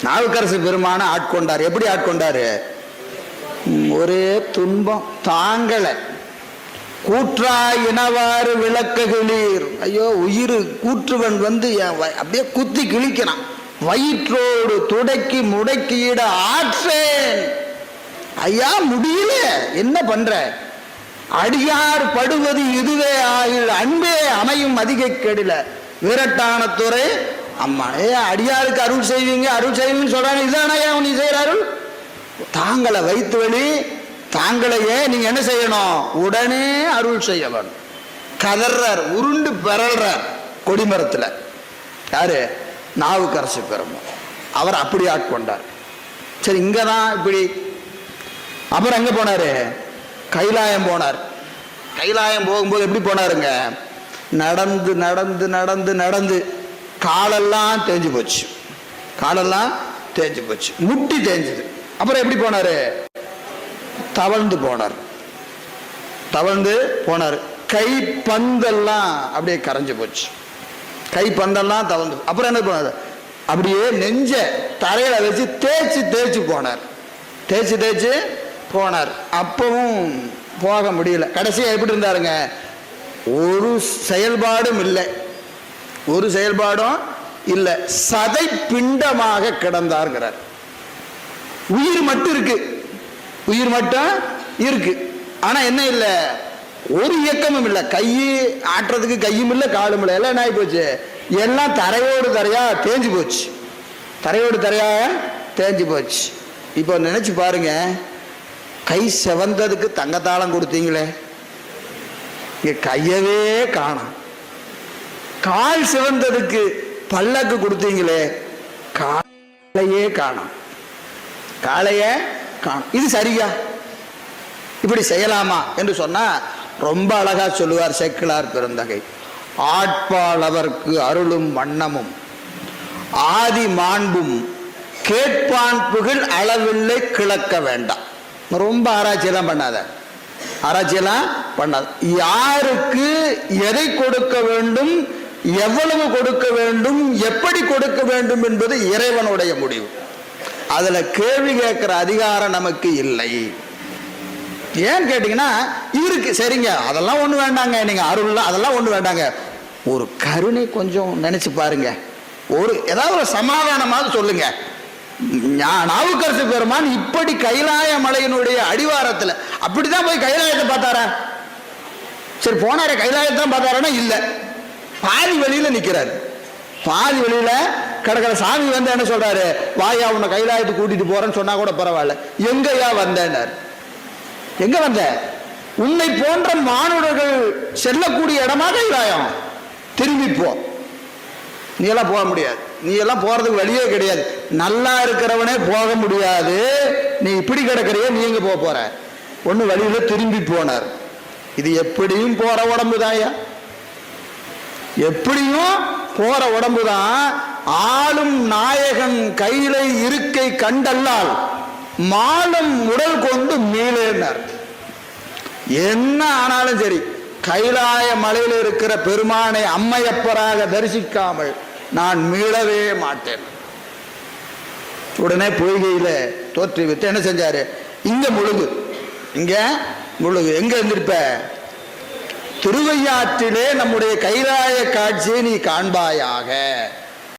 நாவுக்கரசு பெருமான ஆட்கொண்டார். எப்படி ஆட்கொண்டாரு? ஒரே துன்பம் தாங்கல. கூற்றாயினவாறு விளக்குகளீர். ஐயோ, உயிர் கூற்றுவன் வந்து அப்படியே குத்தி கிழிக்கிறான். வயிற்றோடு துடைக்கி முடக்கியிட ஆற்றேன். ஐயா முடியல, என்ன பண்ற? அடியார் படுவது இதுவே ஆகில் அன்பே அமையும் அதிக கெடில. விரட்டான துறை அம்மா. அடியாருக்கு அருள் செய்வீங்க, அருள் செய்வீங்கன்னு சொல்றாங்க. இதுதானே நீ செய்யற அருள்? தாங்களை வைத்து வழி தாங்களையே நீங்க என்ன செய்யணும்? உடனே அருள் செய்ய வேணும். கதர்றார், உருண்டு பெறல்றார் கொடிமரத்தில். யாரு? நாவுக்கரசு பெருமான். அவர் அப்படி ஆட்கொண்டார். சரி, இங்கதான் இப்படி. அப்புறம் எங்க போனாரு? கைலாயம் போனார். கைலாயம் போகும்போது எப்படி போனாருங்க? நடந்து நடந்து நடந்து நடந்து காலெல்லாம் தேஞ்சு போச்சு. காலெல்லாம் தேஞ்சு போச்சு, முட்டி தேஞ்சுது. அப்புறம் எப்படி போனாரு? தவழ்ந்து போனார். தவழ்ந்து போனார். கை பந்தெல்லாம் அப்படியே கரைஞ்சு போச்சு. கை பந்தெல்லாம் தவழ்ந்து. அப்புறம் என்ன போனார்? அப்படியே நெஞ்ச தரையில வச்சு தேய்ச்சி தேய்ச்சி போனார். தேய்ச்சி தேய்ச்சி போனார். அப்பவும் போக முடியல. கடைசியா எப்படி இருந்தாருங்க? ஒரு செயல்பாடும் இல்லை, ஒரு செயல்பாடும் இல்லை. சதை பிண்டமாக கிடந்தார்கிறார். உயிர் மட்டும் இருக்கு, உயிர் மட்டும் இருக்கு. ஆனா என்ன இல்லை? ஒரு இயக்கமும் இல்லை. கை ஆட்டுறதுக்கு கையும் இல்லை, காலும் இல்லை. எல்லாம் என்ன ஆகி போச்சு? எல்லாம் தரையோடு தரையா தேஞ்சு போச்சு. தரையோடு தரையா தேஞ்சு போச்சு. இப்போ நினைச்சு பாருங்க, கை செவந்ததுக்கு தங்கத்தாளம் கொடுத்தீங்களே, இங்க கையவே காணோம். கால் சிவந்ததுக்கு பல்லக்கு கொடுத்தீங்களே, காலையே காணோம். காலையே காணோம். இது சரியா? இப்படி செய்யலாமா என்று சொன்னா ரொம்ப அழகா சொல்லுவார் சேக்கிழார் பெருந்தகை. ஆட்பால் அவர்க்கு அருளும் வண்ணமும் ஆதி மாண்பும் கேட்பான் புகழ் அளவில்லை கிளக்க வேண்டாம். ரொம்ப ஆராய்ச்சியெல்லாம் பண்ணாத, ஆராய்ச்சியெல்லாம் பண்ணாத. யாருக்கு எதை கொடுக்க வேண்டும், எவ்வளவு கொடுக்க வேண்டும், எப்படி கொடுக்க வேண்டும் என்பது இறைவனுடைய முடிவு. அதுல கேள்வி கேட்கிற அதிகாரம் நமக்கு இல்லை. ஏன் கேட்டீங்கன்னா, இவருக்கு சரிங்க அதெல்லாம் ஒண்ணு வேண்டாங்க, நீங்க அருள் அதெல்லாம் ஒண்ணு வேண்டாங்க, ஒரு கருணை கொஞ்சம் நினைச்சு பாருங்க, ஒரு ஏதாவது ஒரு சமாதானமாக சொல்லுங்க. நாவுக்கரசு பெருமான் இப்படி கைலாய மலையினுடைய அடிவாரத்தில் அப்படிதான் போய் கைலாயத்தை பார்த்தாரா? சரி போனாரே, கைலாயத்தான் பார்த்தாரா? இல்ல, பாதி வழியில நிக்கிறாரு. பாதி வழியில கிடக்கிற சாமி வந்து என்ன சொல்றாரு? வாயா உன்னை கைலாயத்தை கூட்டிட்டு போறேன்னு சொன்னா கூட பரவாயில்ல, எங்கயா வந்தேன்னாரு. எங்க வந்த? உன்னை போன்ற மானுடர்கள் செல்லக்கூடிய இடமா கைலாயம், திரும்பி போ. நீ எல்லாம் போக முடியாது, நீ எல்லாம் போறதுக்கு வழியே கிடையாது, நல்லா இருக்கிறவனே போக முடியாது, நீ இப்படி கிடக்கிறைய, நீ எங்க போற? ஒண்ணு வழியில திரும்பி போனார். இது எப்படியும் போற உடம்புதாயா, எப்படியும் போற உடம்புதான். ஆளும் நாயகன் கையிலை இருக்கை கண்டல்லால் மாலும் உடல் கொண்டு மீளேனார். என்ன ஆனாலும் சரி, கைலாய மலையில் இருக்கிற பெருமானை அம்மையப்பராக தரிசிக்காமல் நான் மீளவே மாட்டேன். உடனே பொய்கையில தோற்றுவித்து என்ன செஞ்சாரு? இங்க முழுகு, இங்க முழுகு. எங்க இருந்திருப்ப? திருவையாற்றிலே நம்முடைய கைலாய காட்சியை நீ காண்பாயாக.